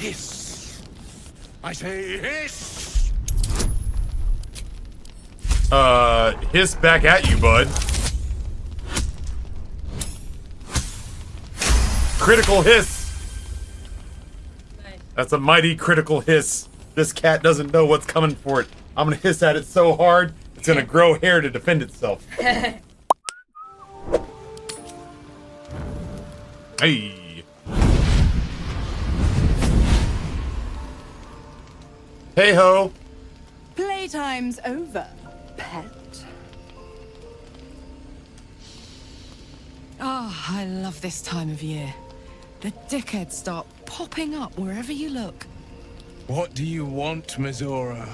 Hiss. I say hiss. Hiss back at you, bud. Critical hiss. Nice. That's a mighty critical hiss. This cat doesn't know what's coming for it. I'm gonna hiss at it so hard, it's gonna grow hair to defend itself. Hey. Hey ho. Playtime's over, pet. Oh, I love this time of year. The dickheads start popping up wherever you look. What do you want, Mizora?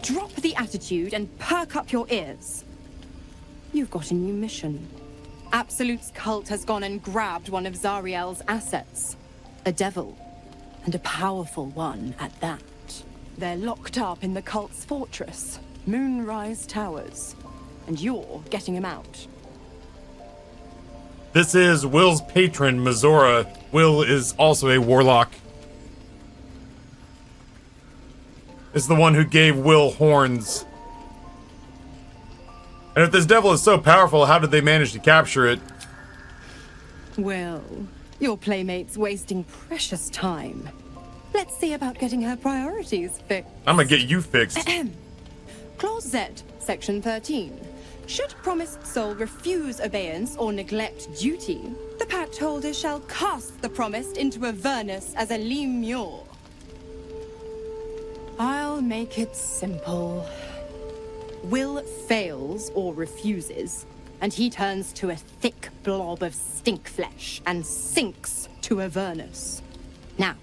Drop the attitude and perk up your ears. You've got a new mission. Absolute's cult has gone and grabbed one of Zariel's assets. A devil, and a powerful one at that. They're locked up in the cult's fortress, Moonrise Towers, and you're getting him out. This is Will's patron, Mizora. Will is also a warlock. This is the one who gave Will horns. And if this devil is so powerful, how did they manage to capture it? Well, your playmate's wasting precious time. Let's see about getting her priorities fixed. I'm gonna get you fixed. Clause Z, Section 13. Should promised soul refuse obeyance or neglect duty, the pact holder shall cast the promised into Avernus as a lemure. I'll make it simple. Will fails or refuses, and he turns to a thick blob of stink flesh and sinks to Avernus. Now,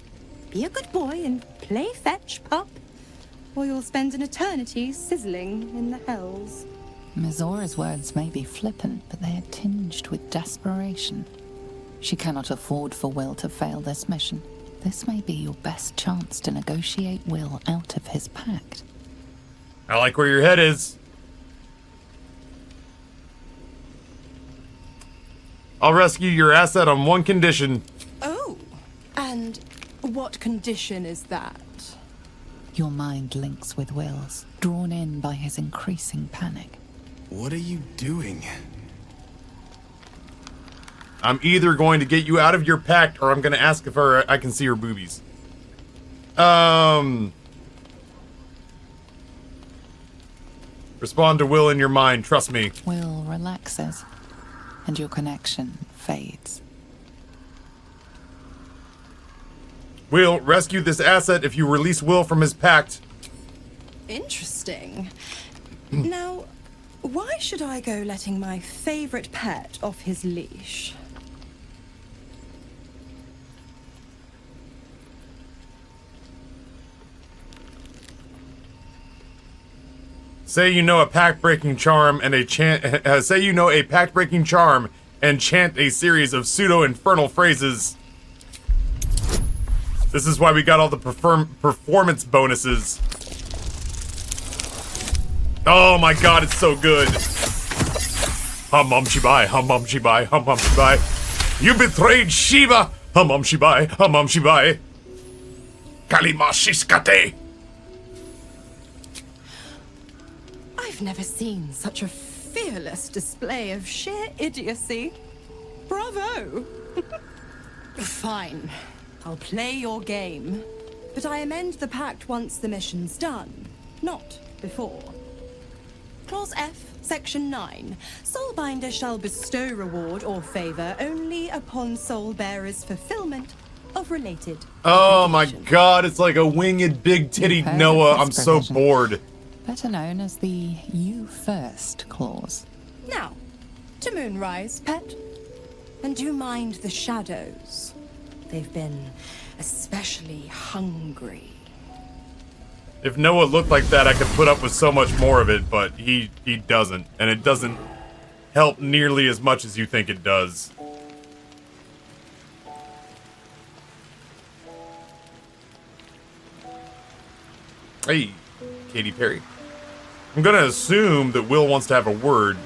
be a good boy and play fetch, pup, or you'll spend an eternity sizzling in the hells. Mizora's words may be flippant, but they are tinged with desperation. She cannot afford for Will to fail this mission. This may be your best chance to negotiate Will out of his pact. I like where your head is. I'll rescue your asset on one condition. Oh, and what condition is that? Your mind links with Will's, drawn in by his increasing panic. What are you doing? I'm either going to get you out of your pact, or I'm going to ask if I can see her boobies. Respond to Will in your mind, trust me. Will relaxes, and your connection fades. Will, rescue this asset if you release Will from his pact. Interesting. Now, why should I go letting my favorite pet off his leash? Say you know a pact-breaking charm and say you know a pact-breaking charm and chant a series of pseudo-infernal phrases. This is why we got all the performance bonuses. Oh my god, it's so good. Hum hum shibai, hum hum shibai, hum hum shibai. You betrayed Shiva! Hum hum shibai, hum hum shibai. Kalimashishkate. I've never seen such a fearless display of sheer idiocy. Bravo! Fine. I'll play your game. But I amend the pact once the mission's done, not before. Clause F, Section 9. Soulbinder shall bestow reward or favor only upon soul-bearer's fulfillment of related Oh my obligation. god, it's like a winged big titty You've heard Noah. of this I'm so provision. bored. Better known as the You First clause. Now, to Moonrise, pet. And do mind the shadows. They've been especially hungry. If Noah looked like that, I could put up with so much more of it, but he doesn't. And it doesn't help nearly as much as you think it does. Hey, Katy Perry. I'm gonna assume that Will wants to have a word.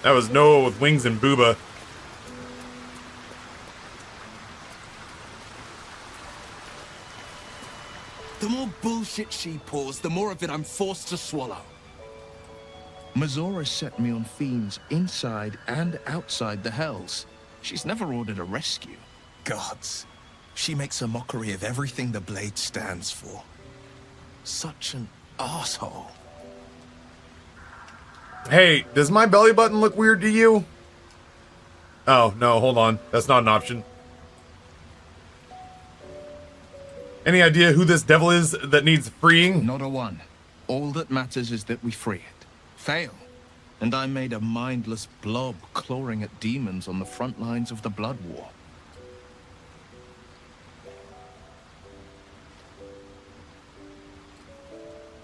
That was Noah with wings and booba. bullshit she pours, the more of it I'm forced to swallow. Mizora set me on fiends inside and outside the Hells. She's never ordered a rescue. Gods, she makes a mockery of everything the Blade stands for. Such an asshole. Hey, does my belly button look weird to you? Oh, no, hold on. That's not an option. Any idea who this devil is that needs freeing? Not a one. All that matters is that we free it. Fail, and I made a mindless blob clawing at demons on the front lines of the Blood War.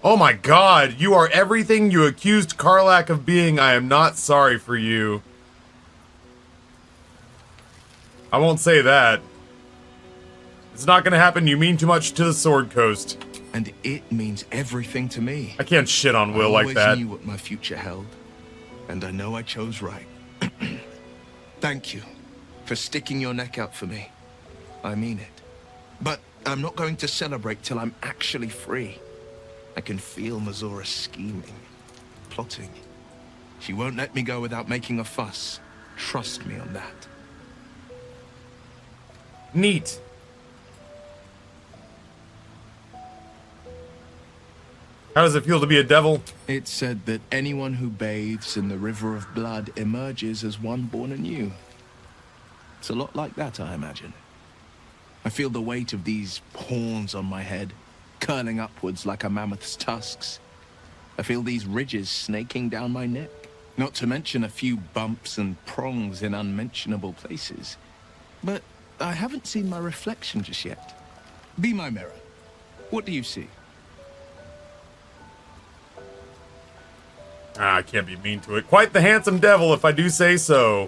Oh my god, you are everything you accused Karlach of being. I am not sorry for you. I won't say that. It's not gonna happen. You mean too much to the Sword Coast. And it means everything to me. I can't shit on Will like that. I always knew what my future held, and I know I chose right. Thank you for sticking your neck out for me. I mean it. But I'm not going to celebrate till I'm actually free. I can feel Mizora scheming, plotting. She won't let me go without making a fuss. Trust me on that. Neat. How does it feel to be a devil? It's said that anyone who bathes in the river of blood emerges as one born anew. It's a lot like that, I imagine. I feel the weight of these horns on my head, curling upwards like a mammoth's tusks. I feel these ridges snaking down my neck, not to mention a few bumps and prongs in unmentionable places. But I haven't seen my reflection just yet. Be my mirror. What do you see? I can't be mean to it. Quite the handsome devil, if I do say so.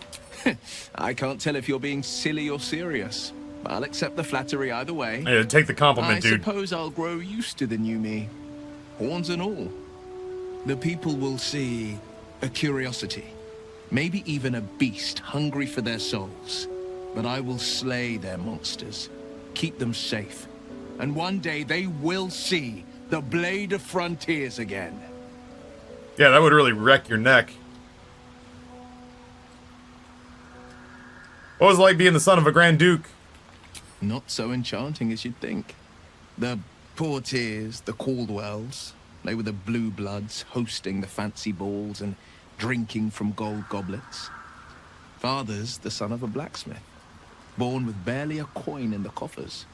I can't tell if you're being silly or serious. I'll accept the flattery either way. Yeah, take the compliment, dude. I suppose I'll grow used to the new me. Horns and all. The people will see a curiosity. Maybe even a beast hungry for their souls. But I will slay their monsters. Keep them safe. And one day they will see the Blade of Frontiers again. Yeah, that would really wreck your neck. What was it like being the son of a Grand Duke? Not so enchanting as you'd think. The Portiers, the Caldwells, they were the blue bloods hosting the fancy balls and drinking from gold goblets. Father's the son of a blacksmith, born with barely a coin in the coffers.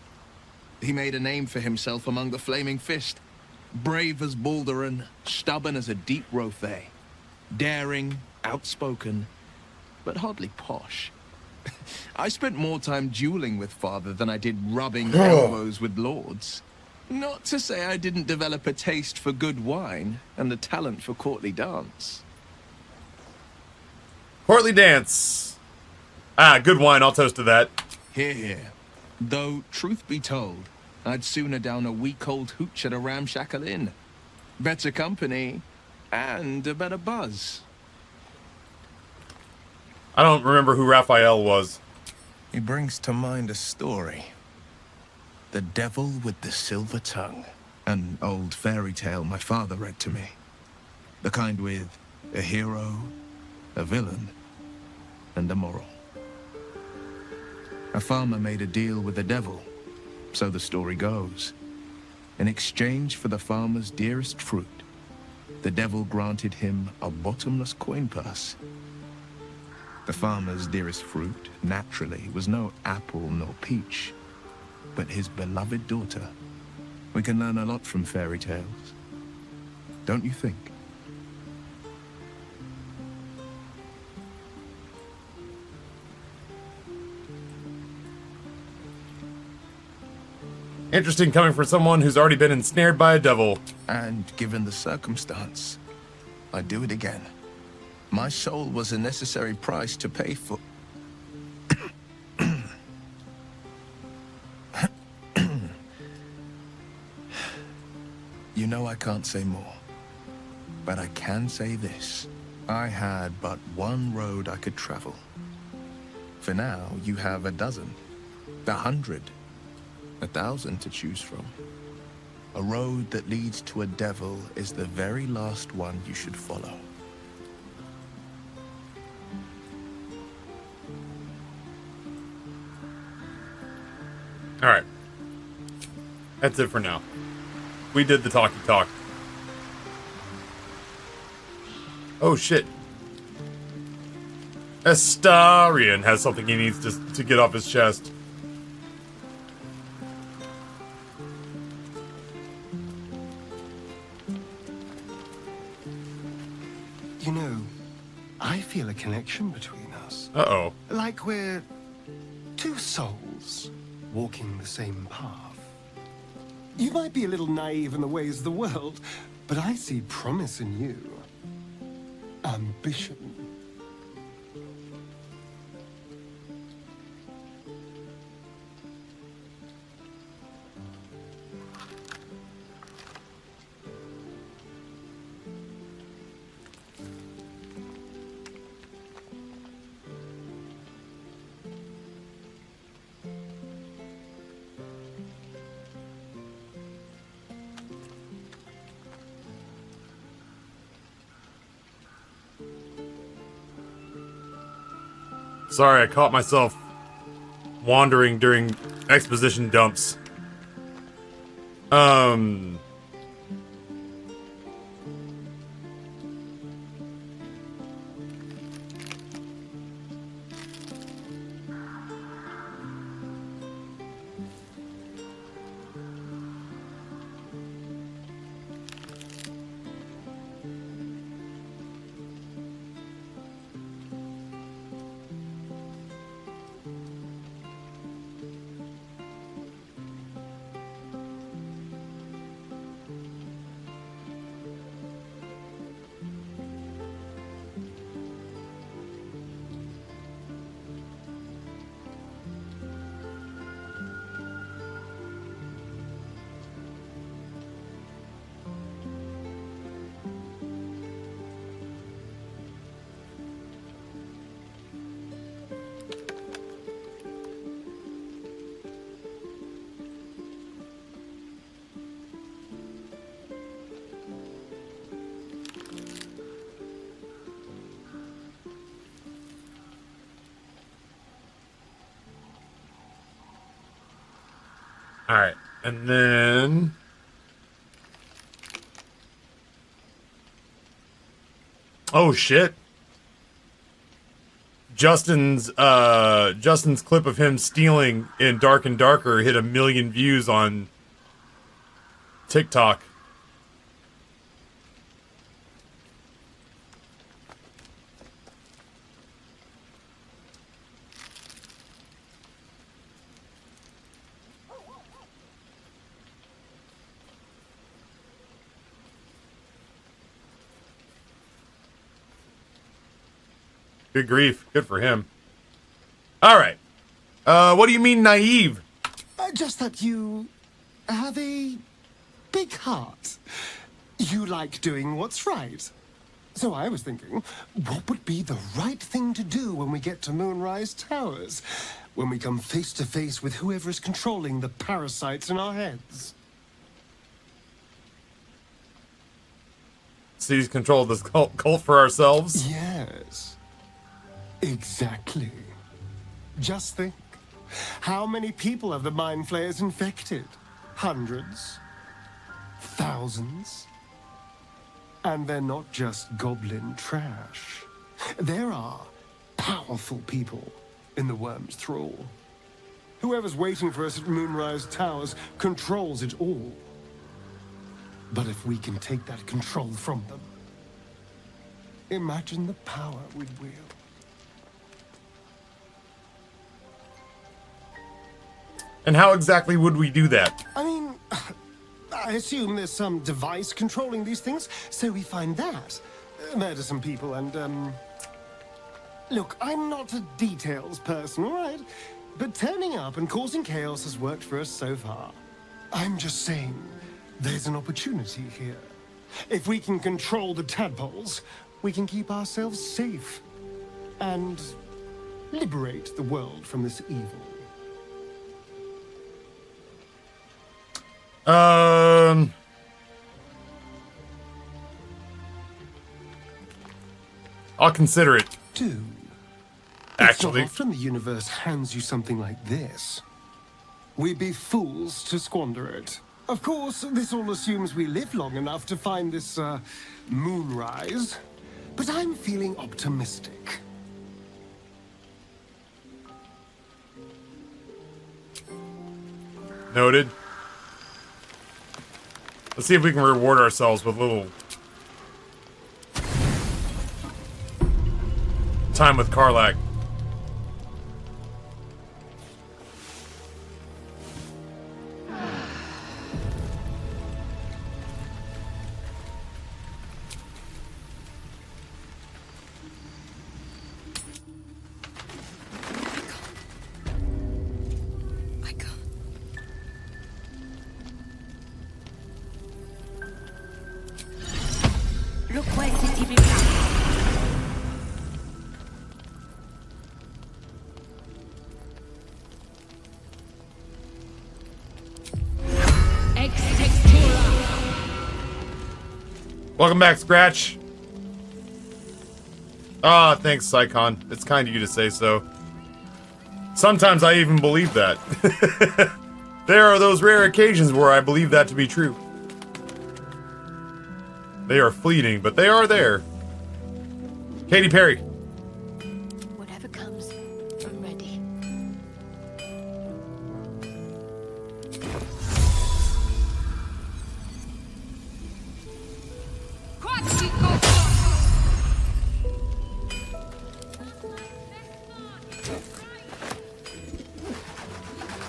He made a name for himself among the Flaming Fist. Brave as Baldur and stubborn as a deep Rothay. Daring, outspoken, but hardly posh. I spent more time dueling with father than I did rubbing elbows with lords. Not to say I didn't develop a taste for good wine and a talent for courtly dance. Courtly dance. Ah, good wine. I'll toast to that. Hear, hear. Though, truth be told, I'd sooner down a week-old hooch at a ramshackle inn. Better company, and a better buzz. I don't remember who Raphael was. He brings to mind a story. The Devil with the Silver Tongue. An old fairy tale my father read to me. The kind with a hero, a villain, and a moral. A farmer made a deal with the devil, so the story goes. In exchange for the farmer's dearest fruit, the devil granted him a bottomless coin purse. The farmer's dearest fruit, naturally, was no apple nor peach, but his beloved daughter. We can learn a lot from fairy tales, don't you think? Interesting coming from someone who's already been ensnared by a devil. And given the circumstance, I'd do it again. My soul was a necessary price to pay for... You know I can't say more, but I can say this. I had but one road I could travel. For now, you have 12, 100, 1,000 to choose from. A road that leads to a devil is the very last one you should follow. All right. That's it for now. We did the talky talk. Oh shit. Astarion has something he needs to get off his chest. You know, I feel a connection between us. Uh-oh. Like we're two souls walking the same path. You might be a little naive in the ways of the world, but I see promise in you. Ambition. Sorry, I caught myself wandering during exposition dumps. Alright, and then... Oh, shit. Justin's clip of him stealing in Dark and Darker hit 1 million views on TikTok. Good grief. Good for him. All right. What do you mean naive? Just that you have a big heart. You like doing what's right. So I was thinking, what would be the right thing to do when we get to Moonrise Towers? When we come face to face with whoever is controlling the parasites in our heads? Seize control of this cult for ourselves? Yes. Exactly. Just think. How many people have the Mind Flayers infected? Hundreds? Thousands? And they're not just goblin trash. There are powerful people in the Worm's thrall. Whoever's waiting for us at Moonrise Towers controls it all. But if we can take that control from them, imagine the power we'd wield. And how exactly would we do that? I mean, I assume there's some device controlling these things, so we find that. Murder some people and, Look, I'm not a details person, all right? But turning up and causing chaos has worked for us so far. I'm just saying, there's an opportunity here. If we can control the tadpoles, we can keep ourselves safe. And liberate the world from this evil. I'll consider it. Do. Actually. It's not often the universe hands you something like this. We'd be fools to squander it. Of course, this all assumes we live long enough to find this, moonrise. But I'm feeling optimistic. Noted. Let's see if we can reward ourselves with a little time with Karlak. I can't. Le quai c'est Tibia. Ex textura. Welcome back, Scratch. Ah, thanks, Psychon. It's kind of you to say so. Sometimes I even believe that. There are those rare occasions where I believe that to be true. They are fleeting, but they are there. Katy Perry. Whatever comes, I'm ready.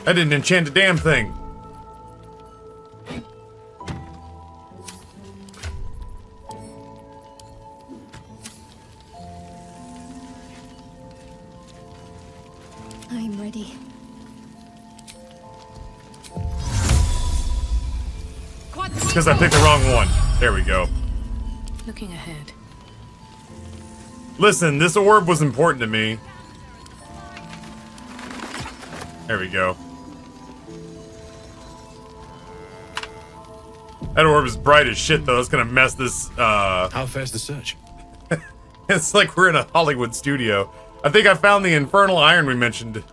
I didn't enchant a damn thing. I'm ready. It's because I picked the wrong one. There we go. Looking ahead. Listen, this orb was important to me. There we go. That orb is bright as shit, though. It's gonna mess this, How fares the search? It's like we're in a Hollywood studio. I think I found the infernal iron we mentioned.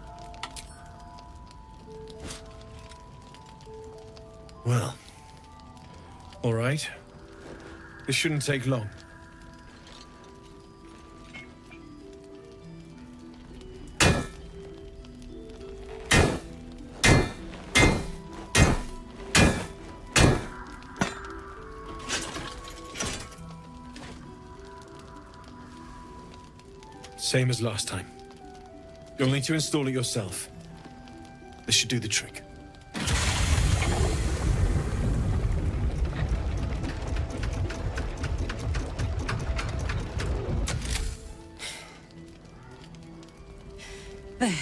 Well, all right. This shouldn't take long. Same as last time. You'll need to install it yourself. This should do the trick. There.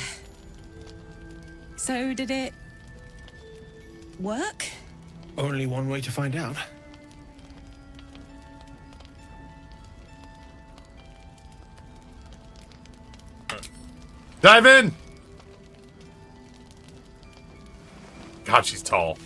So did it work? Only one way to find out. Dive in! God, she's tall.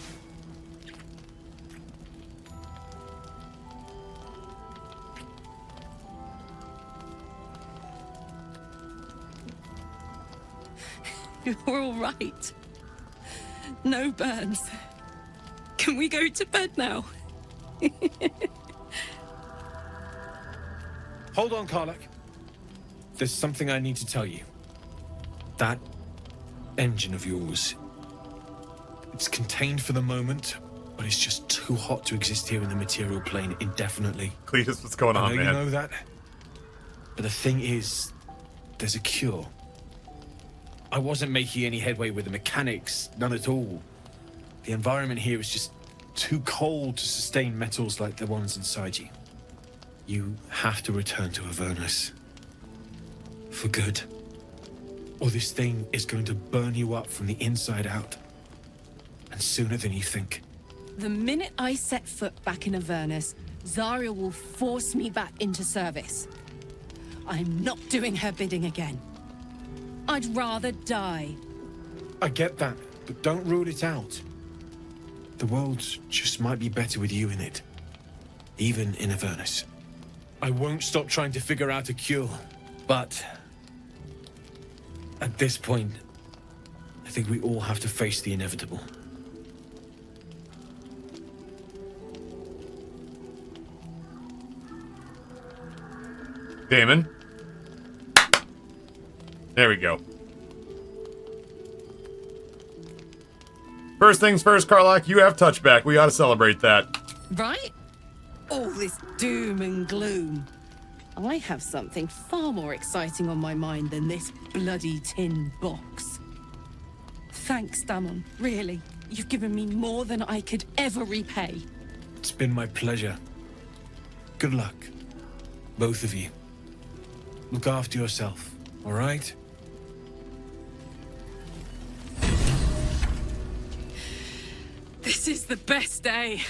You're all right. No burns. Can we go to bed now? Hold on, Karlak. There's something I need to tell you. That engine of yours, it's contained for the moment, but it's just too hot to exist here in the material plane indefinitely. Cletus, what's going I on, know man? you know that, but the thing is, there's a cure. I wasn't making any headway with the mechanics, none at all. The environment here is just too cold to sustain metals like the ones inside you. You have to return to Avernus. For good. Or this thing is going to burn you up from the inside out. And sooner than you think. The minute I set foot back in Avernus, Zarya will force me back into service. I'm not doing her bidding again. I'd rather die. I get that, but don't rule it out. The world just might be better with you in it. Even in Avernus. I won't stop trying to figure out a cure. But at this point, I think we all have to face the inevitable. Damon. There we go. First things first, Karlach, you have touchback. We ought to celebrate that. Right? All this doom and gloom. I have something far more exciting on my mind than this bloody tin box. Thanks, Damon. Really. You've given me more than I could ever repay. It's been my pleasure. Good luck, both of you. Look after yourself, all right? This is the best day.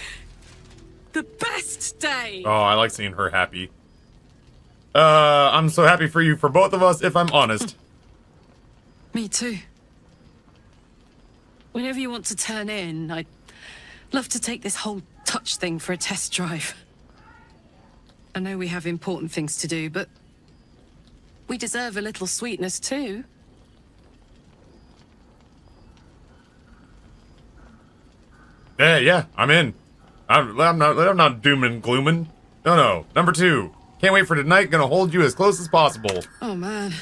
The best day! Oh, I like seeing her happy. I'm so happy for you, for both of us, if I'm honest. Me too. Whenever you want to turn in, I'd love to take this whole touch thing for a test drive. I know we have important things to do, but we deserve a little sweetness too. Yeah, I'm in. I'm not doom and glooming. No. Number 2. Can't wait for tonight. Gonna hold you as close as possible. Oh man.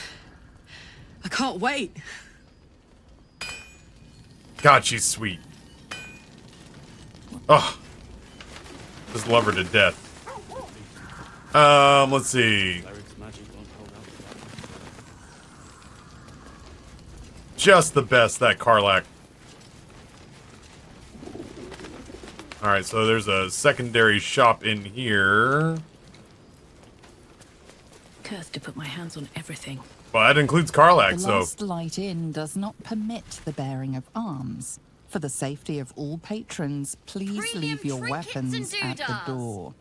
I can't wait. God, she's sweet. Oh. Just love her to death. Let's see. Just the best, that Karlach. Alright, so there's a secondary shop in here. Curse to put my hands on everything. Well, that includes Karlach, The so... Last Light Inn does not permit the bearing of arms. For the safety of all patrons, please Premium leave your trinkets weapons and at the doodahs. door.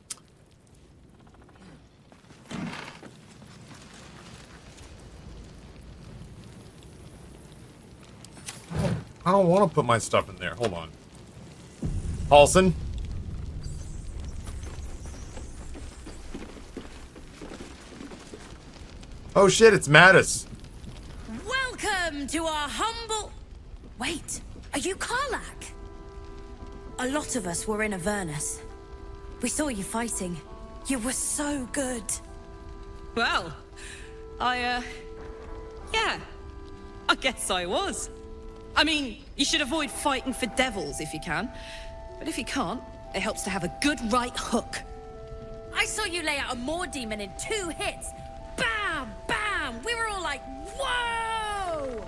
I don't want to put my stuff in there. Hold on. Paulson? Oh shit, it's Mattis. Welcome to our humble... Wait, are you Karlach? A lot of us were in Avernus. We saw you fighting. You were so good. Well, yeah, I guess I was. I mean, you should avoid fighting for devils if you can. But if you can't, it helps to have a good right hook. I saw you lay out a Moor demon in 2 hits. Bam! Bam! We were all like, whoa!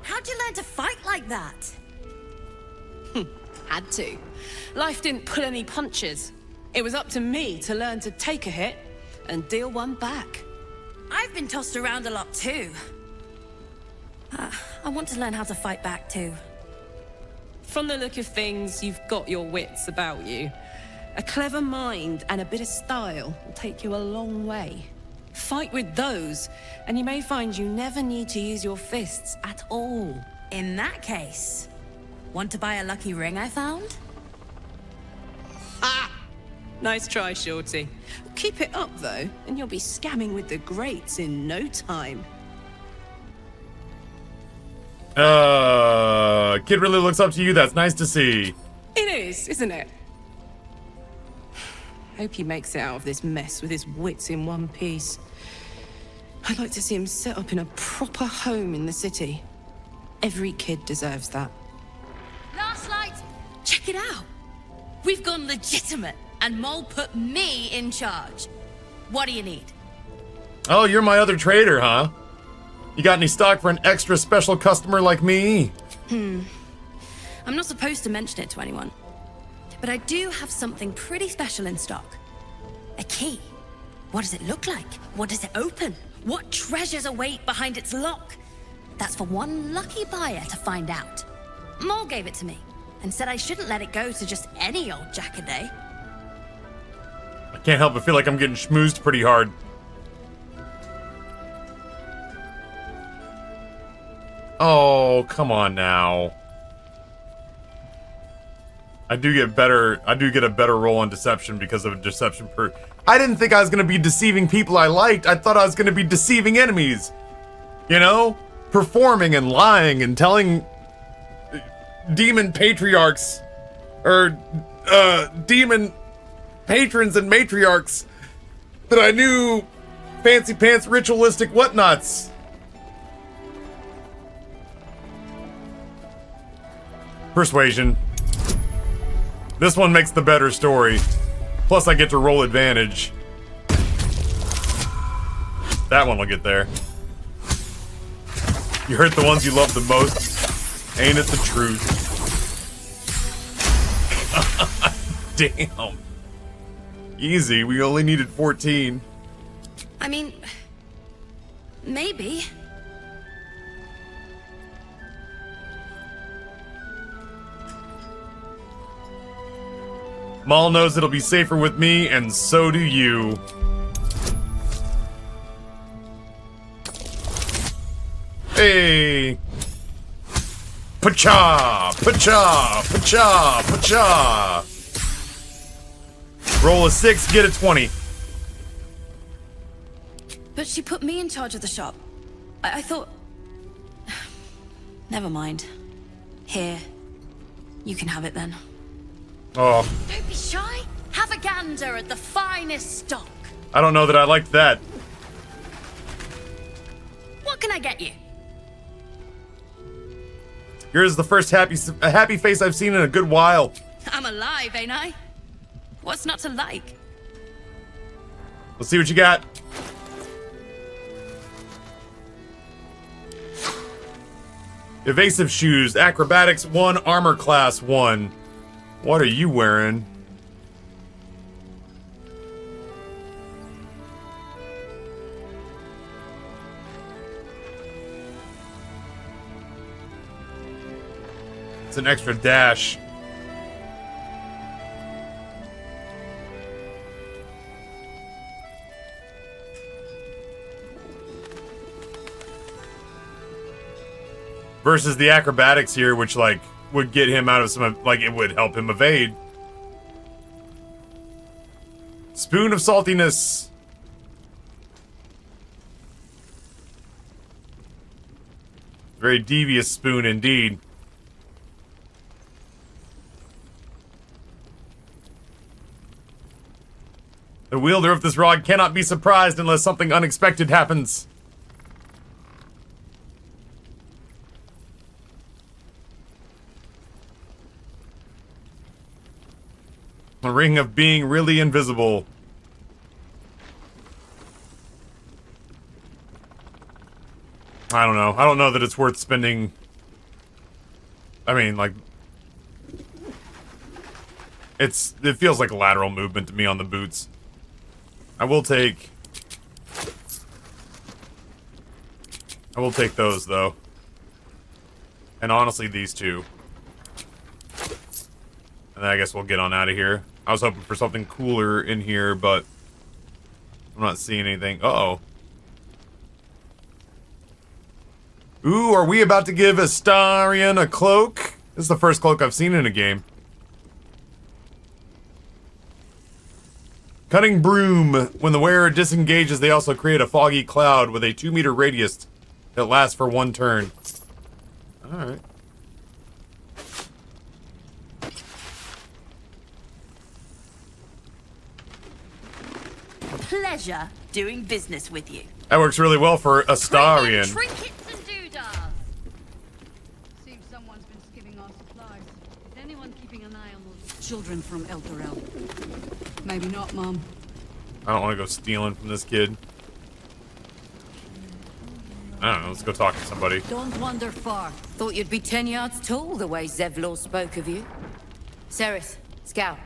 How'd you learn to fight like that? Had to. Life didn't pull any punches. It was up to me to learn to take a hit and deal one back. I've been tossed around a lot too. I want to learn how to fight back too. From the look of things, you've got your wits about you. A clever mind and a bit of style will take you a long way. Fight with those, and you may find you never need to use your fists at all. In that case, want to buy a lucky ring I found? Ah! Nice try, Shorty. Keep it up, though, and you'll be scamming with the greats in no time. Kid really looks up to you. That's nice to see. It is, isn't it? Hope he makes it out of this mess with his wits in one piece. I'd like to see him set up in a proper home in the city. Every kid deserves that. Last light, check it out. We've gone legitimate, and Mole put me in charge. What do you need? Oh, you're my other trader, huh? You got any stock for an extra special customer like me? I'm not supposed to mention it to anyone, but I do have something pretty special in stock. A key. What does it look like? What does it open? What treasures await behind its lock? That's for one lucky buyer to find out. Mole gave it to me and said I shouldn't let it go to just any old jackaday. I can't help but feel like I'm getting schmoozed pretty hard. Oh, come on now. I do get a better roll on deception because of deception per. I didn't think I was gonna be deceiving people I liked. I thought I was gonna be deceiving enemies. You know? Performing and lying and telling demon patriarchs or demon patrons and matriarchs that I knew fancy pants ritualistic whatnots. Persuasion. This one makes the better story. Plus I get to roll advantage. That one will get there. You hurt the ones you love the most. Ain't it the truth? Damn. Easy, we only needed 14. I mean, maybe. Maul knows it'll be safer with me, and so do you. Hey! Pacha! Pacha! Pacha! Pacha! Roll a 6, get a 20. But she put me in charge of the shop. I thought... Never mind. Here. You can have it then. Oh, Don't be shy. Have a gander at the finest stock. I don't know that I liked that. What can I get you? Yours is the first happy face I've seen in a good while. I'm alive, ain't I? What's not to like? Let's see what you got. Evasive shoes, acrobatics 1, armor class 1. What are you wearing? It's an extra dash. Versus the acrobatics here, which, like, would get him out of some, like, it would help him evade. Spoon of saltiness. Very devious spoon indeed. The wielder of this rod cannot be surprised unless something unexpected happens. A ring of being really invisible. I don't know. I don't know that it's worth spending. I mean, like, it feels like a lateral movement to me on the boots. I will take those though. And honestly, these two. And then I guess we'll get on out of here. I was hoping for something cooler in here, but I'm not seeing anything. Uh-oh. Ooh, are we about to give Astarion a cloak? This is the first cloak I've seen in a game. Cutting broom. When the wearer disengages, they also create a foggy cloud with a 2-meter radius that lasts for 1 turn. Alright. Pleasure doing business with you. That works really well for Astarion. Trinkets and doodads. Seems someone's been skimming our supplies. Is anyone keeping an eye on those children from El Dorel? Maybe not, Mom. I don't want to go stealing from this kid. I don't know, let's go talk to somebody. Don't wander far. Thought you'd be 10 yards tall the way Zevlor spoke of you. Ceres, Scout.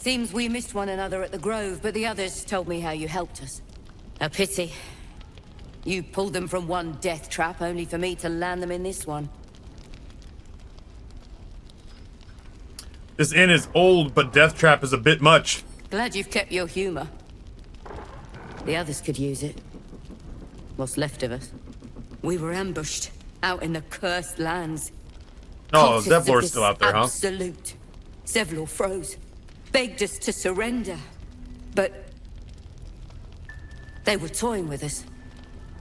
Seems we missed one another at the Grove, but the others told me how you helped us. A pity. You pulled them from one death trap, only for me to land them in this one. This inn is old, but death trap is a bit much. Glad you've kept your humor. The others could use it. What's left of us. We were ambushed, out in the cursed lands. Oh, Cultists of Zevlor's this still out there, huh? Absolute Zevlor froze, begged us to surrender. But they were toying with us,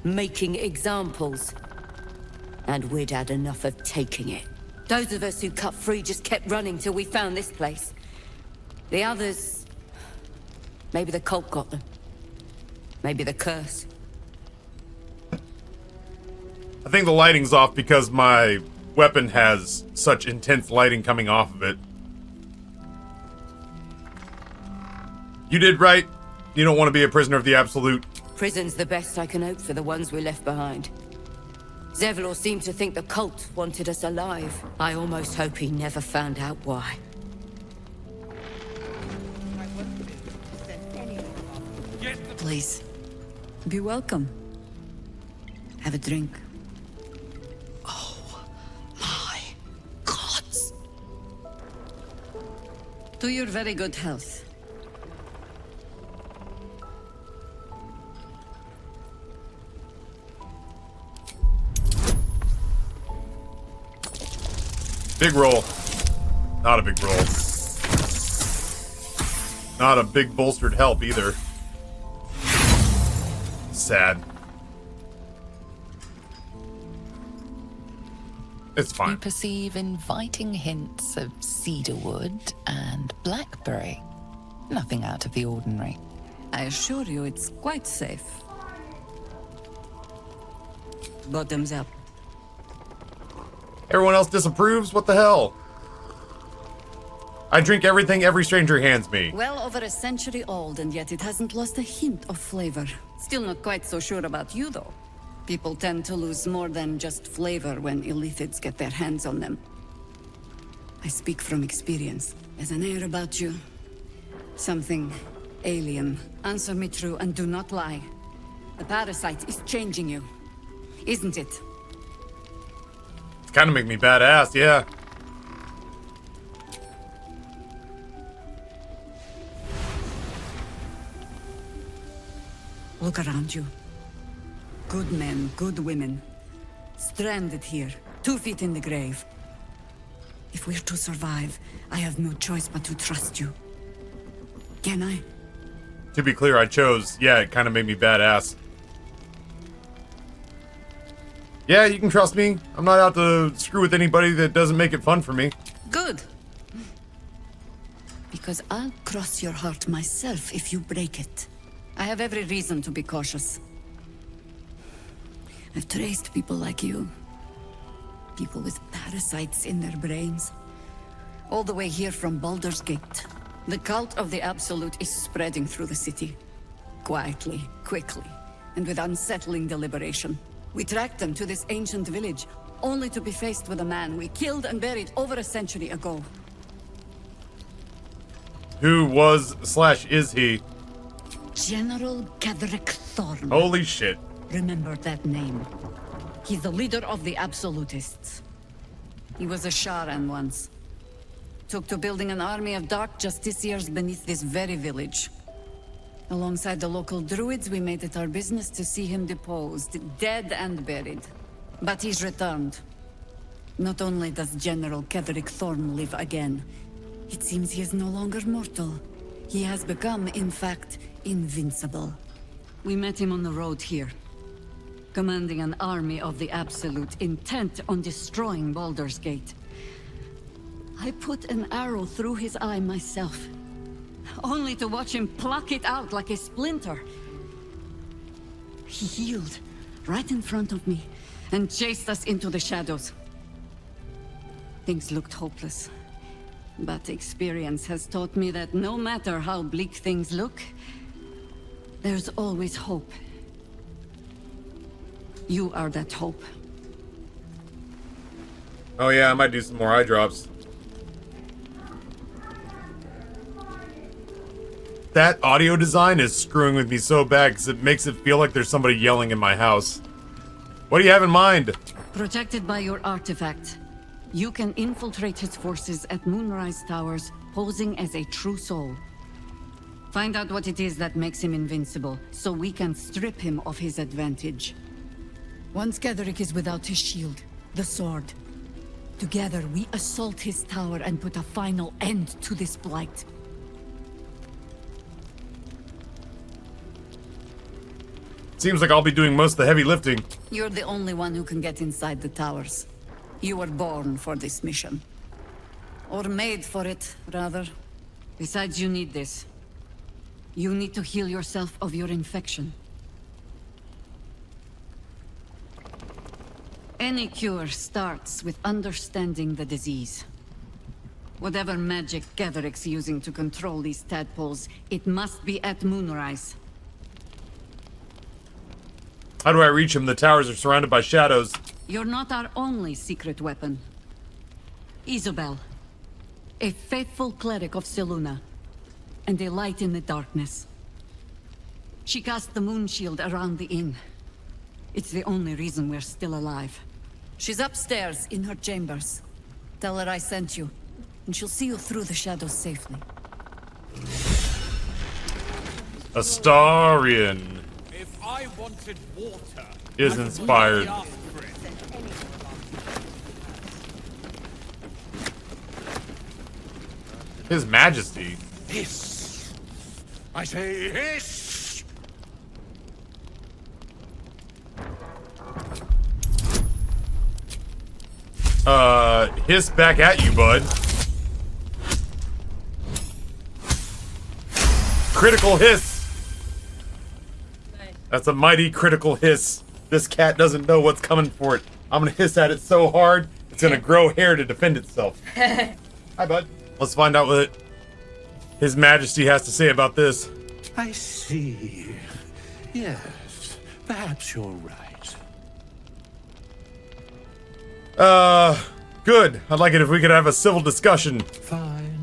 making examples. And we'd had enough of taking it. Those of us who cut free just kept running till we found this place. The others... maybe the cult got them. Maybe the curse. I think the lighting's off because my weapon has such intense lighting coming off of it. You did right. You don't want to be a prisoner of the Absolute. Prison's the best I can hope for the ones we left behind. Zevlor seemed to think the cult wanted us alive. I almost hope he never found out why. Please, be welcome. Have a drink. Oh, my gods. To your very good health. Big roll. Not a big roll. Not a big bolstered help either. Sad. It's fine. You perceive inviting hints of cedarwood and blackberry. Nothing out of the ordinary. I assure you it's quite safe. Bottoms up. Everyone else disapproves? What the hell? I drink everything every stranger hands me. Well over a century old, and yet it hasn't lost a hint of flavor. Still not quite so sure about you, though. People tend to lose more than just flavor when illithids get their hands on them. I speak from experience. There's an air about you. Something alien. Answer me true and do not lie. The parasite is changing you, isn't it? It's kind of make me badass, yeah. Look around you. Good men, good women. Stranded here, 2 feet in the grave. If we're to survive, I have no choice but to trust you. Can I? To be clear, I chose. Yeah, it kind of made me badass. Yeah, you can trust me. I'm not out to screw with anybody that doesn't make it fun for me. Good. Because I'll cross your heart myself if you break it. I have every reason to be cautious. I've traced people like you. People with parasites in their brains. All the way here from Baldur's Gate. The cult of the Absolute is spreading through the city. Quietly, quickly, and with unsettling deliberation. We tracked them to this ancient village, only to be faced with a man we killed and buried over a century ago. Who was / is he? General Cadric Thorn. Holy shit. Remember that name. He's the leader of the Absolutists. He was a Sharan once. Took to building an army of dark justiciars beneath this very village. Alongside the local druids, we made it our business to see him deposed, dead and buried. But he's returned. Not only does General Cadric Thorn live again, it seems he is no longer mortal. He has become, in fact, invincible. We met him on the road here, commanding an army of the Absolute, intent on destroying Baldur's Gate. I put an arrow through his eye myself, only to watch him pluck it out like a splinter. He healed right in front of me and chased us into the shadows. Things looked hopeless, but experience has taught me that no matter how bleak things look, there's always hope. You are that hope. Oh yeah, I might do some more eye drops. That audio design is screwing with me so bad because it makes it feel like there's somebody yelling in my house. What do you have in mind? Protected by your artifact, you can infiltrate his forces at Moonrise Towers, posing as a true soul. Find out what it is that makes him invincible, so we can strip him of his advantage. Once Cadric is without his shield, the sword, Together, we assault his tower and put a final end to this blight. Seems like I'll be doing most of the heavy lifting. You're the only one who can get inside the towers. You were born for this mission. Or made for it, rather. Besides, you need this. You need to heal yourself of your infection. Any cure starts with understanding the disease. Whatever magic Gaveric's using to control these tadpoles, it must be at moonrise. How do I reach him? The towers are surrounded by shadows. You're not our only secret weapon. Isobel, a faithful cleric of Selûne, and a light in the darkness. She cast the moon shield around the inn. It's the only reason we're still alive. She's upstairs in her chambers. Tell her I sent you, and she'll see you through the shadows safely. Astarion If I wanted water, is inspired. His Majesty. Hiss! I say hiss! Hiss back at you, bud. Critical hiss. That's a mighty critical hiss. This cat doesn't know what's coming for it. I'm gonna hiss at it so hard, it's gonna grow hair to defend itself. Hi, bud. Let's find out what His Majesty has to say about this. I see. Yes, perhaps you're right. Good. I'd like it if we could have a civil discussion. Fine.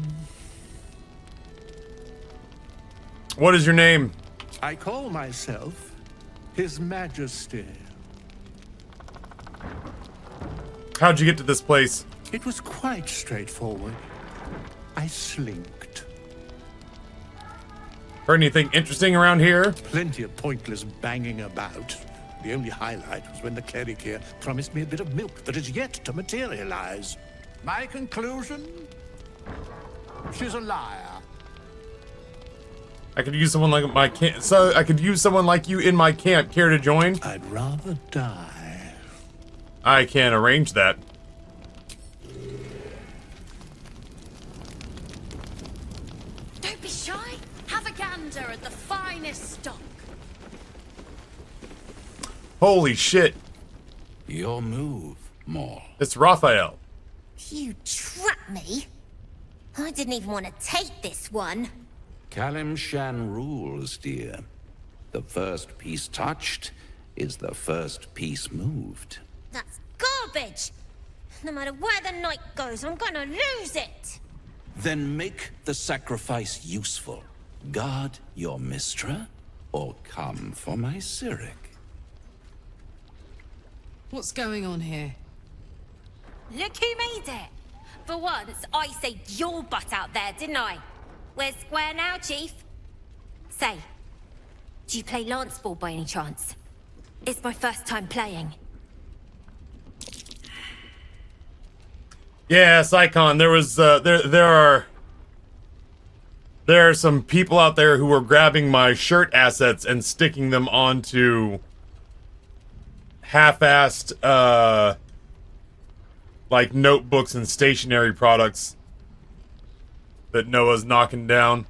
What is your name? I call myself His Majesty. How'd you get to this place? It was quite straightforward. I slinked. Heard anything interesting around here? Plenty of pointless banging about. The only highlight was when the cleric here promised me a bit of milk that is yet to materialize. My conclusion? She's a liar. I could use someone like my camp. So I could use someone like you in my camp. Care to join? I'd rather die. I can arrange that. Don't be shy. Have a gander at the finest stock. Holy shit. Your move, Maul. It's Raphael. You trapped me? I didn't even want to take this one. Kalimshan rules, dear. The first piece touched is the first piece moved. That's garbage! No matter where the night goes, I'm gonna lose it! Then make the sacrifice useful. Guard your Mistra, or come for my Cyric. What's going on here? Look who made it! For once, I saved your butt out there, didn't I? We're square now, Chief. Say, do you play lance ball by any chance? It's my first time playing. Yeah, Sycon, there was there are some people out there who are grabbing my shirt assets and sticking them onto half-assed like notebooks and stationery products that Noah's knocking down.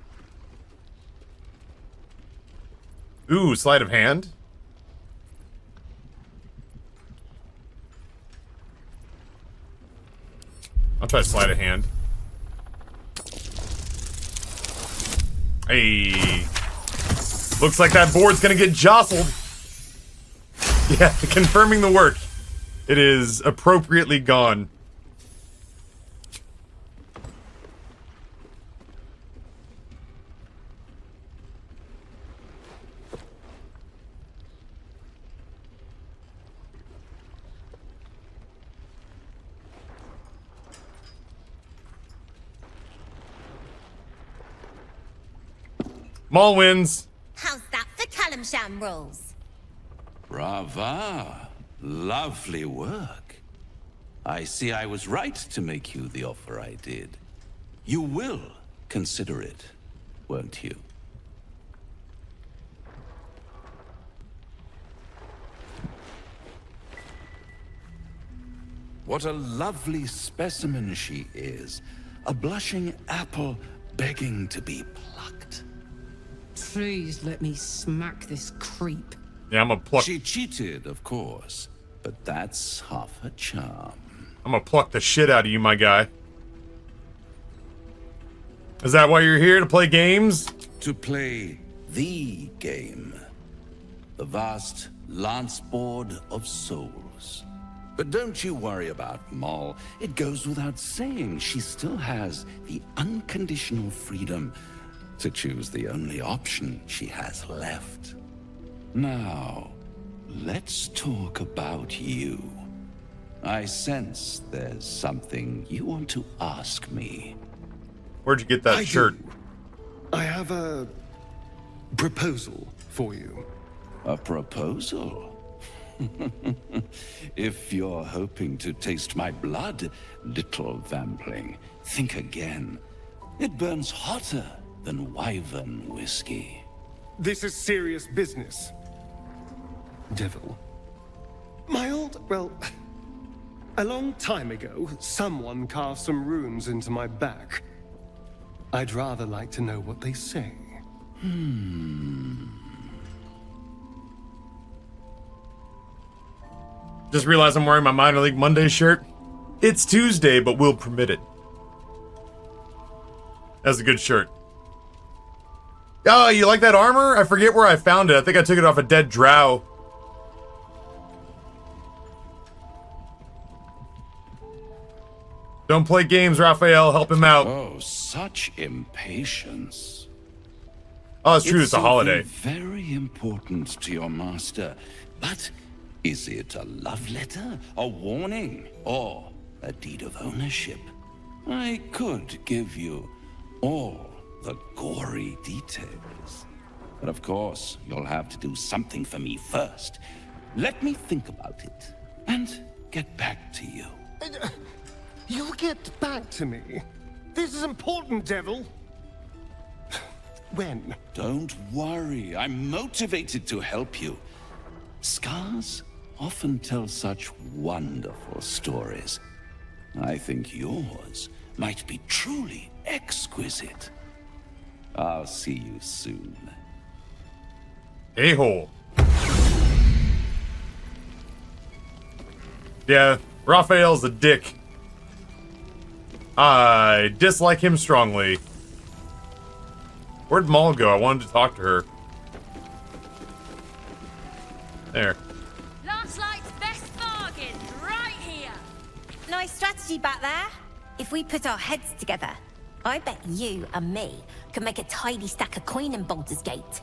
Ooh, sleight of hand. I'll try sleight of hand. Hey. Looks like that board's gonna get jostled. Yeah, confirming the work. It is appropriately gone. Maul wins. How's that for Kalimshan rules? Brava. Lovely work. I see I was right to make you the offer I did. You will consider it, won't you? What a lovely specimen she is. A blushing apple begging to be plucked. Please let me smack this creep. Yeah, I'm gonna pluck. She cheated, of course, but that's half her charm. I'm gonna pluck the shit out of you, my guy. Is that why you're here, to play games? To play the game. The vast lance board of souls. But don't you worry about Moll. It goes without saying she still has the unconditional freedom to choose the only option she has left. Now, let's talk about you. I sense there's something you want to ask me. Where'd you get that shirt? I have a proposal for you. A proposal? If you're hoping to taste my blood, little vampling, think again. It burns hotter than wyvern whiskey. This is serious business. Devil. A long time ago, someone carved some runes into my back. I'd rather like to know what they say. Just realized I'm wearing my Minor League Monday shirt. It's Tuesday, but we'll permit it. That's a good shirt. Oh, you like that armor? I forget where I found it. I think I took it off a dead drow. Don't play games, Raphael. Help him out. Oh, such impatience. Oh, it's true. It's a holiday. Very important to your master. But is it a love letter, a warning, or a deed of ownership? I could give you all the gory details. But of course, you'll have to do something for me first. Let me think about it and get back to you. You'll get back to me. This is important, Devil. When? Don't worry, I'm motivated to help you. Scars often tell such wonderful stories. I think yours might be truly exquisite. I'll see you soon. A-hole. Yeah, Raphael's a dick. I dislike him strongly. Where'd Moll go? I wanted to talk to her. There. Last night's best bargain, right here. Nice strategy back there. If we put our heads together, I bet you and me can make a tidy stack of coin in Baldur's Gate.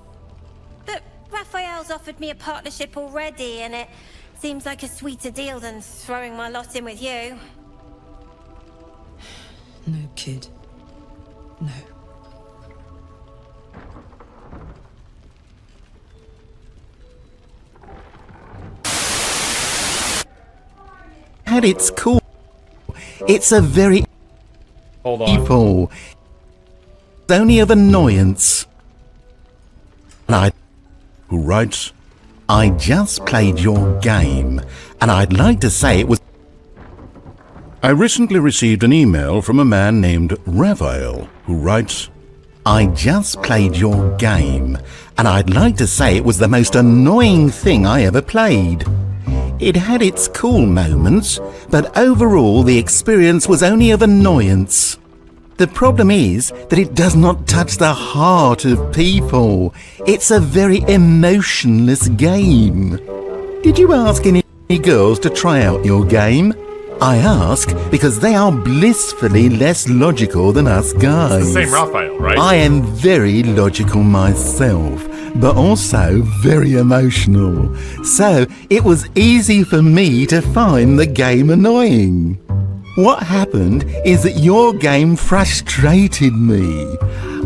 But Raphael's offered me a partnership already, and it seems like a sweeter deal than throwing my lot in with you. No, kid. No. And it's cool. It's a very Hold on. evil. It's only of annoyance. And who writes, I just played your game, and I'd like to say it was. I recently received an email from a man named Raphael, who writes, I just played your game, and I'd like to say it was the most annoying thing I ever played. It had its cool moments, but overall the experience was only of annoyance. The problem is that it does not touch the heart of people. It's a very emotionless game. Did you ask any girls to try out your game? I ask because they are blissfully less logical than us guys. It's the same Raphael, right? I am very logical myself, but also very emotional. So it was easy for me to find the game annoying. What happened is that your game frustrated me.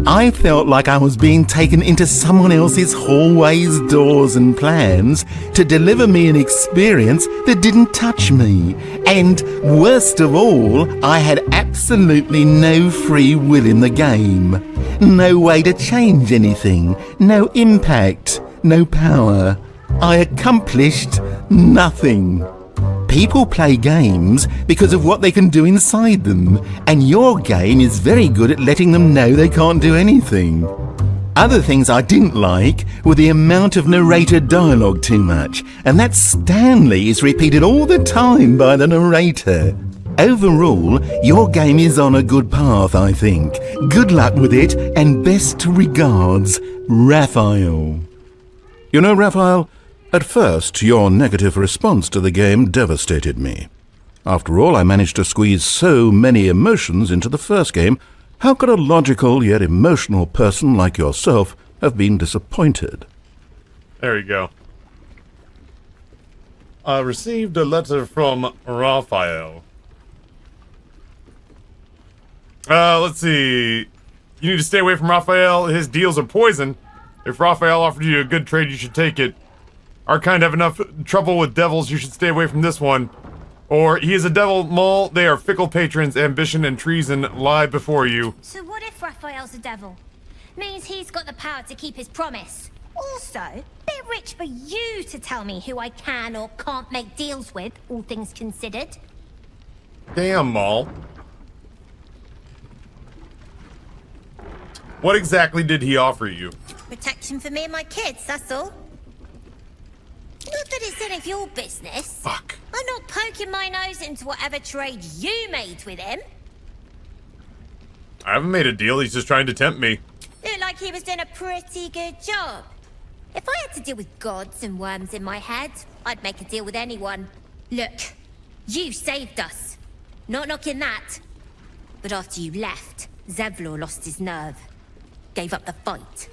I felt like I was being taken into someone else's hallways, doors and plans to deliver me an experience that didn't touch me. And worst of all, I had absolutely no free will in the game. No way to change anything, no impact, no power. I accomplished nothing. People play games because of what they can do inside them, and your game is very good at letting them know they can't do anything. Other things I didn't like were the amount of narrator dialogue too much, and that Stanley is repeated all the time by the narrator. Overall, your game is on a good path, I think. Good luck with it, and best regards, Raphael. You know, Raphael, at first, your negative response to the game devastated me. After all, I managed to squeeze so many emotions into the first game. How could a logical yet emotional person like yourself have been disappointed? There you go. I received a letter from Raphael. Let's see. You need to stay away from Raphael. His deals are poison. If Raphael offered you a good trade, you should take it. Our kind have enough trouble with devils, you should stay away from this one. Or, he is a devil mole, they are fickle patrons, ambition and treason lie before you. So what if Raphael's a devil? Means he's got the power to keep his promise. Also, bit rich for you to tell me who I can or can't make deals with, all things considered. Damn, Maul. What exactly did he offer you? Protection for me and my kids, that's all. Not that it's any of your business. Fuck. I'm not poking my nose into whatever trade you made with him. I haven't made a deal, he's just trying to tempt me. Looked like he was doing a pretty good job. If I had to deal with gods and worms in my head, I'd make a deal with anyone. Look, you saved us. Not knocking that. But after you left, Zevlor lost his nerve. Gave up the fight.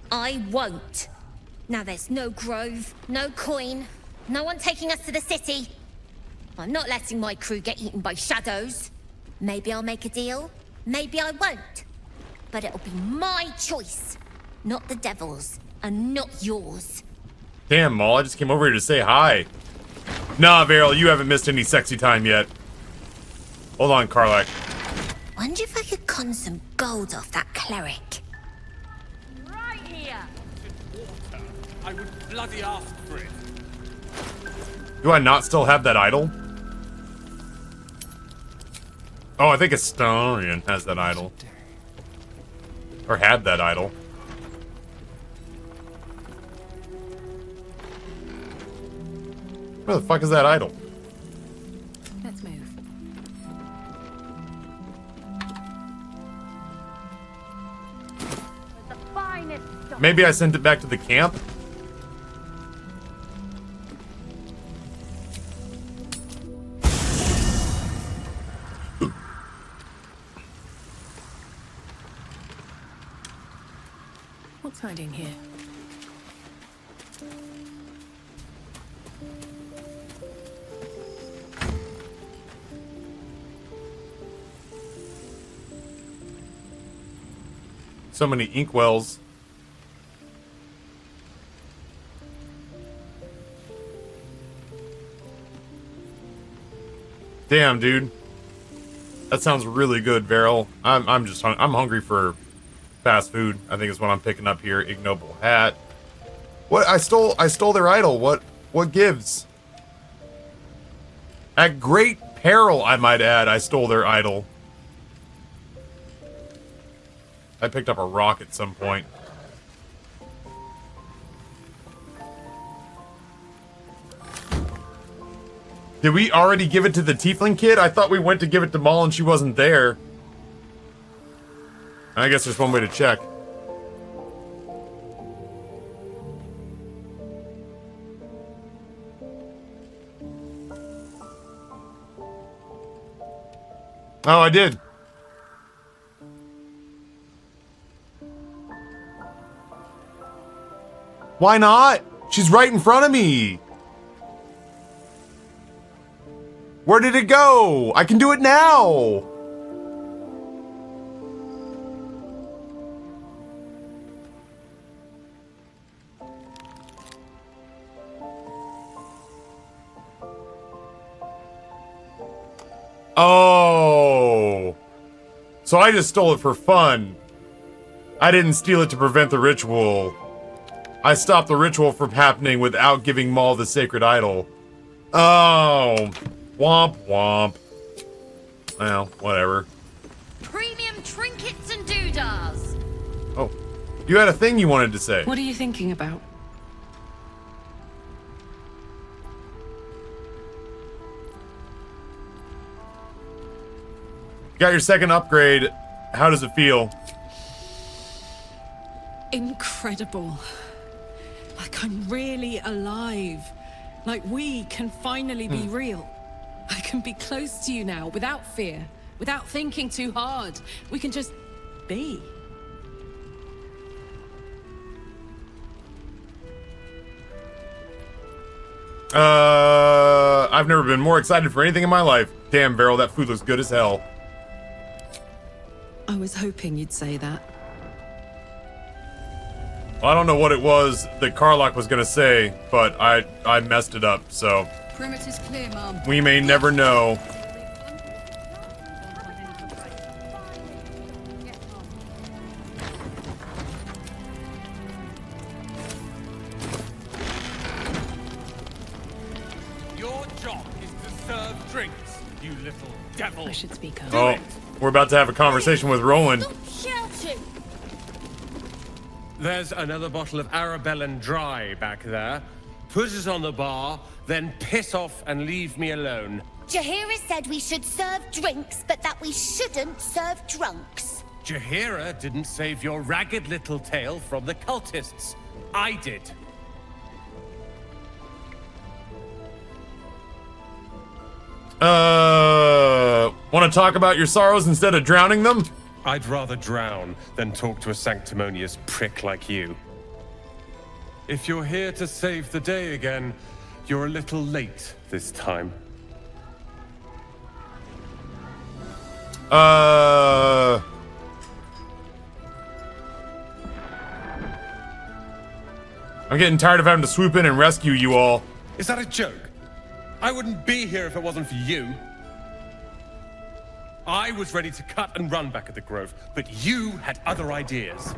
I won't. Now there's no grove, no coin, no one taking us to the city. I'm not letting my crew get eaten by shadows. Maybe I'll make a deal, maybe I won't. But it'll be my choice, not the devil's, and not yours. Damn, Maul, I just came over here to say hi. Nah, Varel, you haven't missed any sexy time yet. Hold on, Karlak. Wonder if I could con some gold off that cleric. Right here! I would bloody ask for it. Do I not still have that idol? Oh, I think Astarion has that idol. Or had that idol. Where the fuck is that idol? Let's move. Maybe I sent it back to the camp? What's hiding here? So many inkwells. Damn, dude. That sounds really good, Varel. I'm hungry for fast food. I think is what I'm picking up here. Ignoble hat. What? I stole their idol. What gives? At great peril, I might add, I stole their idol. I picked up a rock at some point. Did we already give it to the tiefling kid? I thought we went to give it to Maul and she wasn't there. I guess there's one way to check. Oh, I did. Why not? She's right in front of me. Where did it go? I can do it now. Oh. So I just stole it for fun. I didn't steal it to prevent the ritual. I stopped the ritual from happening without giving Maul the sacred idol. Oh. Womp womp. Well, whatever. Premium trinkets and doodahs. Oh. You had a thing you wanted to say. What are you thinking about? Got your second upgrade. How does it feel? Incredible. Like I'm really alive. Like we can finally be real. I can be close to you now without fear, without thinking too hard. We can just be. I've never been more excited for anything in my life. Damn, Beryl, that food looks good as hell. I was hoping you'd say that. Well, I don't know what it was that Karlach was gonna say, but I messed it up, so... Perimeter's clear, Mom. We may never know. Your job is to serve drinks, you little devil. I should speak up. Oh, we're about to have a conversation with Roland. Shouting. There's another bottle of Arabellan Dry back there. Put it on the bar, then piss off and leave me alone. Jaheira said we should serve drinks, but that we shouldn't serve drunks. Jaheira didn't save your ragged little tail from the cultists. I did. Want to talk about your sorrows instead of drowning them? I'd rather drown than talk to a sanctimonious prick like you. If you're here to save the day again, you're a little late this time. I'm getting tired of having to swoop in and rescue you all. Is that a joke? I wouldn't be here if it wasn't for you. I was ready to cut and run back at the Grove, but you had other ideas.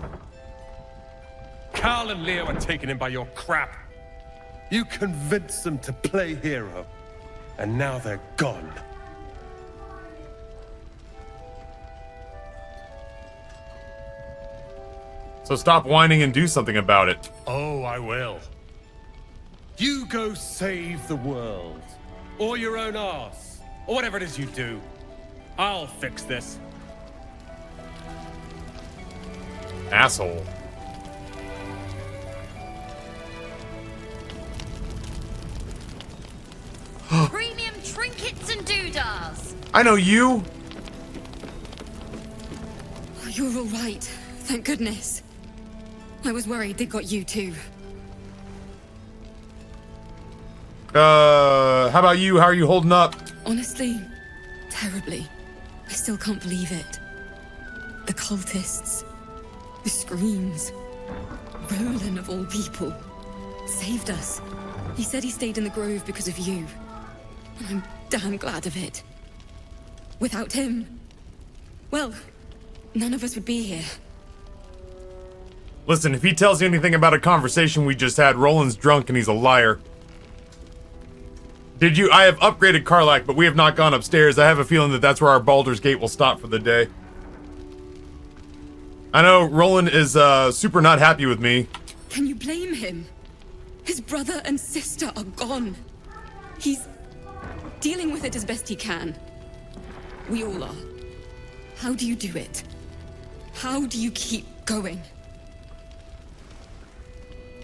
Carl and Leo were taken in by your crap. You convinced them to play hero, and now they're gone. So stop whining and do something about it. Oh, I will. You go save the world, or your own arse, or whatever it is you do. I'll fix this. Asshole. Premium trinkets and doodahs. I know you. You're all right. Thank goodness. I was worried they got you too. How about you? How are you holding up? Honestly, terribly. I still can't believe it. The cultists, the screams. Roland, of all people, saved us. He said he stayed in the Grove because of you. And I'm damn glad of it. Without him, well, none of us would be here. Listen, if he tells you anything about a conversation we just had, Roland's drunk and he's a liar. I have upgraded Karlach, but we have not gone upstairs. I have a feeling that that's where our Baldur's Gate will stop for the day. I know Roland is, super not happy with me. Can you blame him? His brother and sister are gone. He's dealing with it as best he can. We all are. How do you do it? How do you keep going?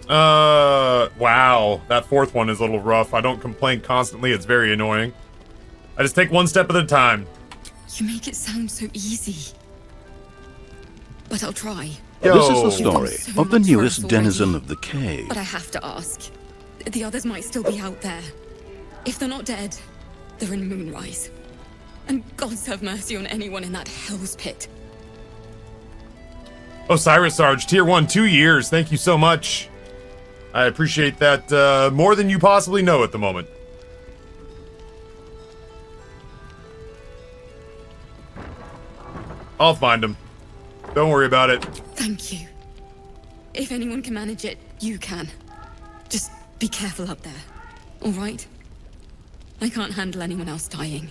Wow. That fourth one is a little rough. I don't complain constantly. It's very annoying. I just take one step at a time. You make it sound so easy. But I'll try. This is the story of the newest denizen of the cave. But I have to ask. The others might still be out there. If they're not dead, They're in Moonrise. And God have mercy on anyone in that hell's pit. Osiris Sarge, tier 1, 2 years. Thank you so much. I appreciate that more than you possibly know at the moment. I'll find him. Don't worry about it. Thank you. If anyone can manage it, you can. Just be careful up there, all right? I can't handle anyone else dying.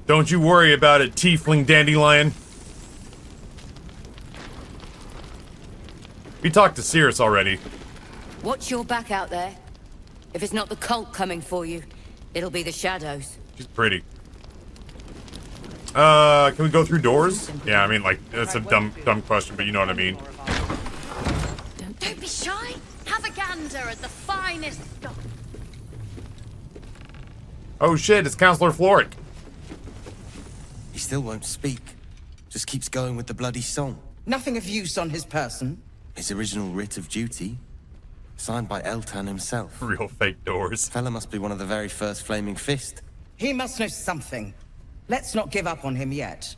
Don't you worry about it, tiefling dandelion. We talked to Cirrus already. Watch your back out there. If it's not the cult coming for you, it'll be the shadows. She's pretty. Can we go through doors? Yeah, I mean, like, that's a dumb question, but you know what I mean. Don't be shy. Have a gander at the finest stock. Oh shit, it's Counselor Floric. He still won't speak. Just keeps going with the bloody song. Nothing of use on his person. His original writ of duty. Signed by Eltan himself. Real fake doors. Fella must be one of the very first Flaming Fist. He must know something. Let's not give up on him yet.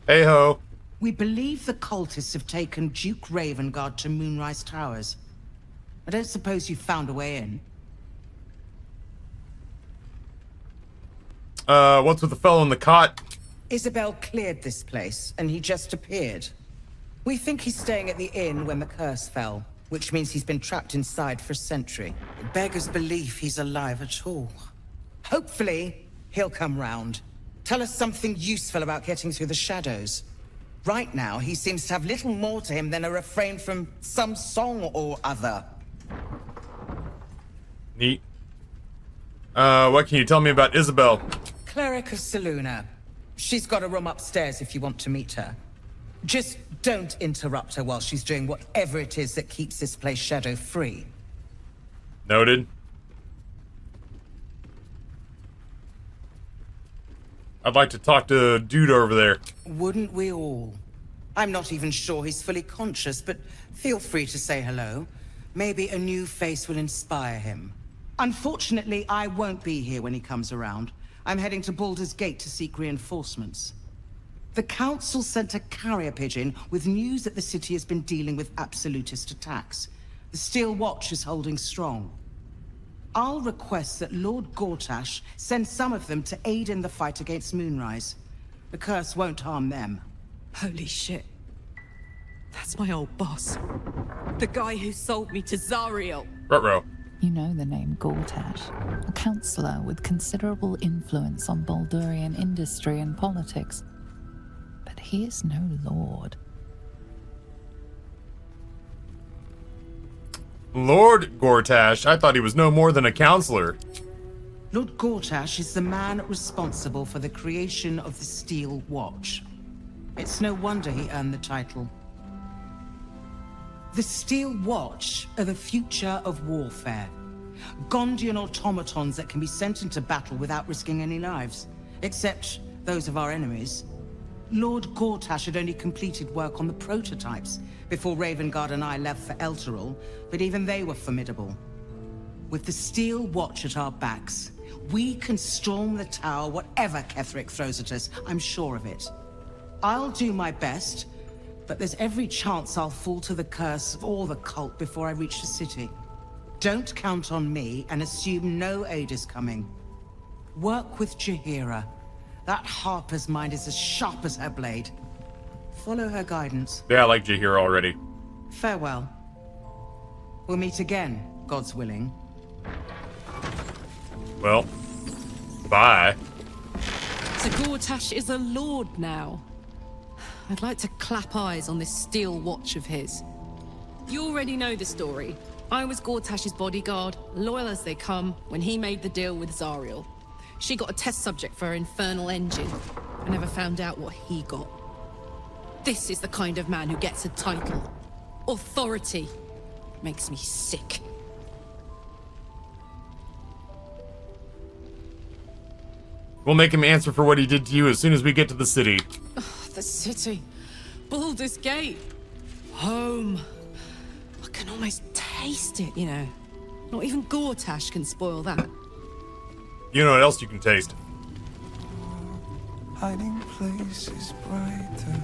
Hey ho. We believe the cultists have taken Duke Ravengard to Moonrise Towers. I don't suppose you found a way in. What's with the fellow in the cot? Isabel cleared this place, and he just appeared. We think he's staying at the inn when the curse fell, which means he's been trapped inside for a century. It beggars belief he's alive at all. Hopefully, he'll come round. Tell us something useful about getting through the shadows. Right now, he seems to have little more to him than a refrain from some song or other. Neat. What can you tell me about Isabel? Cleric of Saluna. She's got a room upstairs if you want to meet her. Just don't interrupt her while she's doing whatever it is that keeps this place shadow-free. Noted. I'd like to talk to a dude over there. Wouldn't we all? I'm not even sure he's fully conscious, but feel free to say hello. Maybe a new face will inspire him. Unfortunately, I won't be here when he comes around. I'm heading to Baldur's Gate to seek reinforcements. The Council sent a carrier pigeon with news that the city has been dealing with absolutist attacks. The Steel Watch is holding strong. I'll request that Lord Gortash send some of them to aid in the fight against Moonrise. The curse won't harm them. Holy shit. That's my old boss. The guy who sold me to Zariel. Ruh-roh. You know the name Gortash, a councillor with considerable influence on Baldurian industry and politics. But he is no lord. Lord Gortash? I thought he was no more than a counselor. Lord Gortash is the man responsible for the creation of the Steel Watch. It's no wonder he earned the title. The Steel Watch are the future of warfare. Gondian automatons that can be sent into battle without risking any lives. Except those of our enemies. Lord Gortash had only completed work on the prototypes before Ravengard and I left for Elturel, but even they were formidable. With the Steel Watch at our backs, we can storm the tower whatever Ketheric throws at us, I'm sure of it. I'll do my best, but there's every chance I'll fall to the curse or the cult before I reach the city. Don't count on me and assume no aid is coming. Work with Jaheira. That Harper's mind is as sharp as her blade. Follow her guidance. Yeah, I like Jaheira already. Farewell. We'll meet again, God's willing. Well, bye. So Gortash is a lord now. I'd like to clap eyes on this Steel Watch of his. You already know the story. I was Gortash's bodyguard, loyal as they come, when he made the deal with Zariel. She got a test subject for her infernal engine. I never found out what he got. This is the kind of man who gets a title. Authority. Makes me sick. We'll make him answer for what he did to you as soon as we get to the city. The city. Baldur's Gate. Home. I can almost taste it, you know. Not even Gortash can spoil that. You know what else you can taste? Hiding places brighter.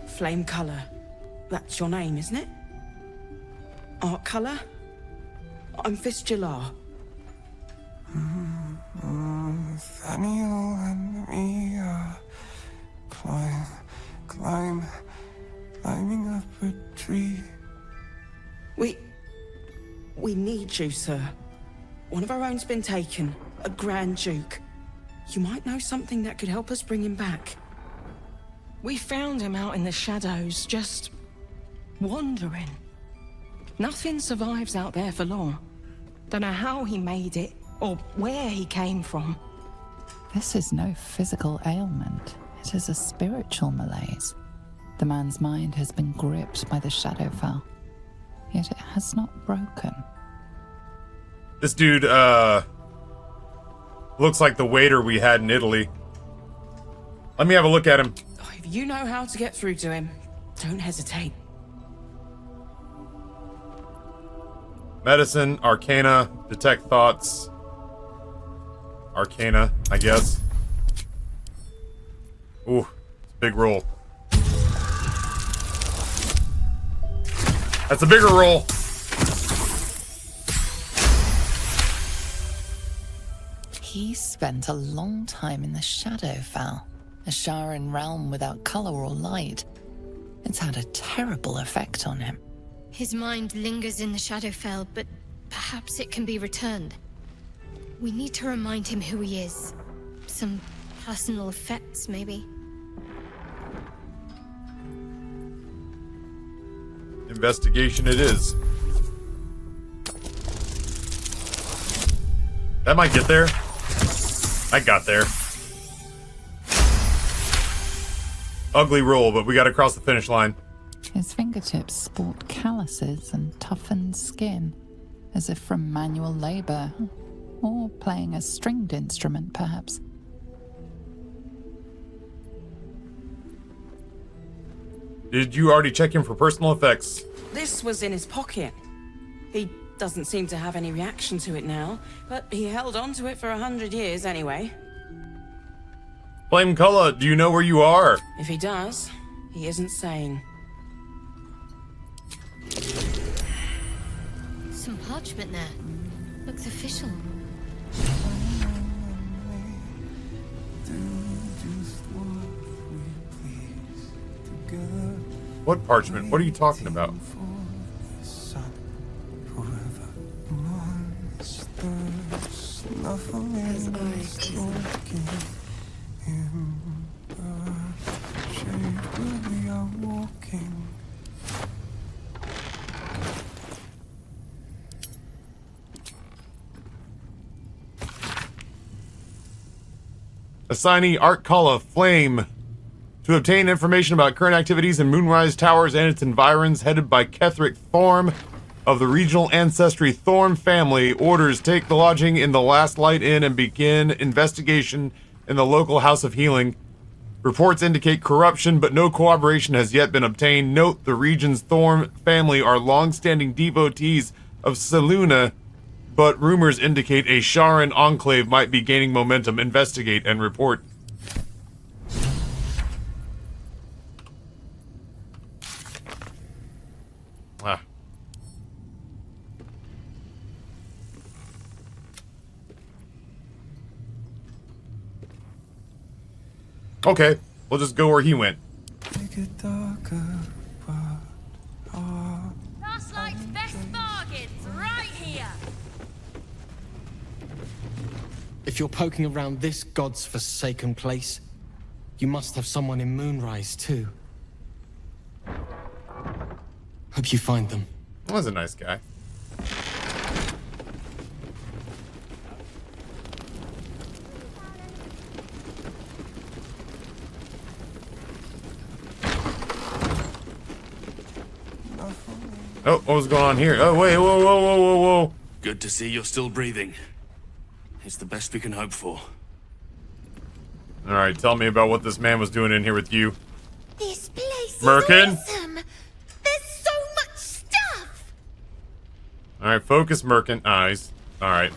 Flame color. That's your name, isn't it? Art color? I'm Fistular. Nathaniel and me are climbing up a tree. We need you, sir. One of our own's been taken, a Grand Duke. You might know something that could help us bring him back. We found him out in the shadows, just wandering. Nothing survives out there for long. Don't know how he made it, or where he came from. This is no physical ailment. It is a spiritual malaise. The man's mind has been gripped by the Shadowfell, yet it has not broken. This dude, looks like the waiter we had in Italy. Let me have a look at him. If you know how to get through to him, don't hesitate. Medicine, Arcana, Detect Thoughts. Arcana, I guess. Ooh, big roll. That's a bigger roll. He spent a long time in the Shadowfell, a Sharan realm without color or light. It's had a terrible effect on him. His mind lingers in the Shadowfell, but perhaps it can be returned. We need to remind him who he is. Some personal effects, maybe. Investigation it is. That might get there. I got there. Ugly roll, but we got to cross the finish line. His fingertips sport calluses and toughened skin, as if from manual labor, or playing a stringed instrument, perhaps. Did you already check him for personal effects? This was in his pocket. He doesn't seem to have any reaction to it now, but he held on to it for 100 years anyway. Flame Color, do you know where you are? If he does, he isn't sane. Some parchment there. Looks official. What parchment? What are you talking about? Assignee Art Kala Flame. To obtain information about current activities in Moonrise Towers and its environs, headed by Ketheric Thorm of the regional ancestry Thorm family, orders take the lodging in the Last Light Inn and begin investigation in the local House of Healing. Reports indicate corruption, but no cooperation has yet been obtained. Note, the region's Thorm family are long-standing devotees of Selûne, but rumors indicate a Sharan enclave might be gaining momentum. Investigate and report. Ah. Okay, we'll just go where he went. Last Light's best bargains, right here. If you're poking around this god's forsaken place, you must have someone in Moonrise too. Hope you find them. That was a nice guy. Oh, what was going on here? Oh, wait, whoa, whoa, whoa, whoa, whoa. Good to see you're still breathing. It's the best we can hope for. All right, tell me about what this man was doing in here with you. This place Merkin? is awesome. There's so much stuff. Alright, focus merchant eyes. Alright.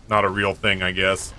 Not a real thing, I guess.